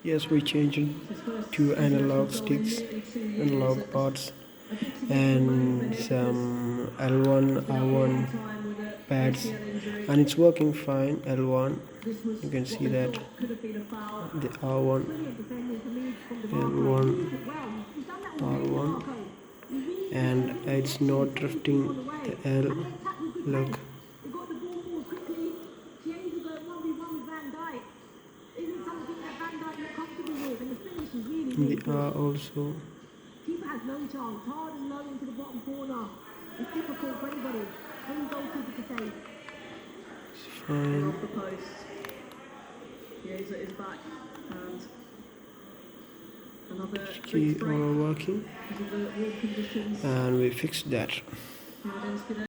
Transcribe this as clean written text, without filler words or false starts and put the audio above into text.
Yes, we changed to analog sticks, analog parts, and some L1, R1 pads, and it's working fine. L1, you can see that the R1, L1, R1, and it's not drifting the L. Look. The R also. Keeper has no chance. Hard and low into the bottom corner. It's difficult for anybody. Any goalkeeper to save. It's fine. Off the post. Chiesa is back. And another Key all working. because of the warm conditions. And we fixed that.